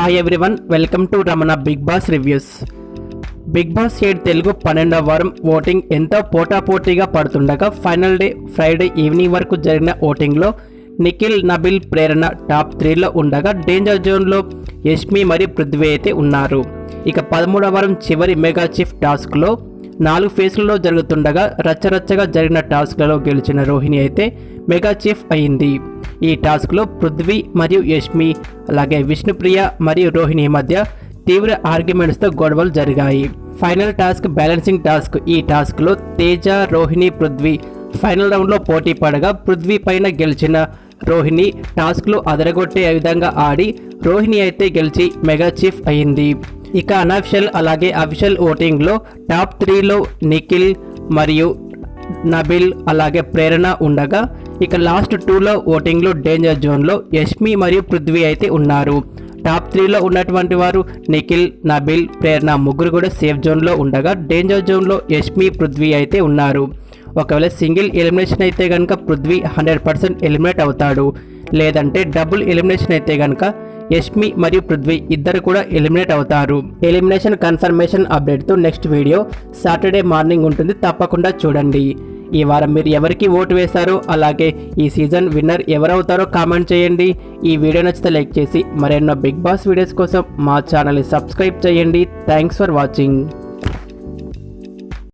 Hi everyone, welcome to Ramana Bigg Boss reviews. Bigg Boss 7 Telugu 12వ వారం voting ఎంతో పోటాపోటీగా పడుతుండగా ఫైనల్ డే ఫ్రైడే ఈవినింగ్ వరకు జరిగిన ఓటింగ్లో నిఖిల్, నబిల్, ప్రేరణ టాప్ 3లో ఉండగా డేంజర్ జోన్లో యష్మి మరియు పృథ్వీ అయితే ఉన్నారు. ఇక 13వ వారం చివరి మెగా చీఫ్ టాస్క్లో 4 ఫేజ్లలో జరుగుతుండగా రచ్చరచ్చగా జరిగిన టాస్క్లలో గెలిచిన రోహిణి అయితే మెగా చీఫ్ అయింది. ఈ టాస్క్లో పృథ్వీ మరియు యష్మి అలాగే విష్ణుప్రియ మరియు రోహిణి మధ్య తీవ్ర ఆర్గ్యుమెంట్స్తో గొడవలు జరిగాయి. Final task balancing task. ఈ టాస్క్లో తేజ, రోహిణి, పృథ్వీ ఫైనల్ రౌండ్లో పోటీ పడగా పృథ్వీ పైన గెలిచిన రోహిణి టాస్క్లో అదరగొట్టే విధంగా ఆడి రోహిణి అయితే గెలిచి మెగా చీఫ్ అయింది. ఇక అనఫిషియల్ అలాగే అఫిషియల్ ఓటింగ్లో టాప్ 3లో నిఖిల్ మరియు నబిల్ అలాగే ప్రేరణ ఉండగా ఇక లాస్ట్ 2లో ఓటింగ్లో డేంజర్ జోన్లో యష్మి మరియు పృథ్వీ అయితే ఉన్నారు. టాప్ 3లో ఉన్నటువంటి వారు నిఖిల్, నబిల్, ప్రేరణ ముగ్గురు కూడా సేఫ్ జోన్లో ఉండగా డేంజర్ జోన్లో యష్మి, పృథ్వీ అయితే ఉన్నారు. ఒకవేళ సింగిల్ ఎలిమినేషన్ అయితే కనుక పృథ్వీ 100% ఎలిమినేట్ అవుతాడు. లేదంటే డబుల్ ఎలిమినేషన్ అయితే కనుక యష్మి మరియు పృథ్వీ ఇద్దరు కూడా ఎలిమినేట్ అవుతారు. ఎలిమినేషన్ కన్ఫర్మేషన్ అప్డేట్తో నెక్స్ట్ వీడియో సాటర్డే మార్నింగ్ ఉంటుంది, తప్పకుండా చూడండి. ఈ వారం మీరు ఎవరికి ఓటు వేశారో అలాగే ఈ సీజన్ విన్నర్ ఎవరవుతారో కామెంట్ చేయండి. ఈ వీడియో నచ్చితే లైక్ చేసి మరెన్నో బిగ్ బాస్ వీడియోస్ కోసం మా ఛానల్ని సబ్స్క్రైబ్ చేయండి. Thanks for watching.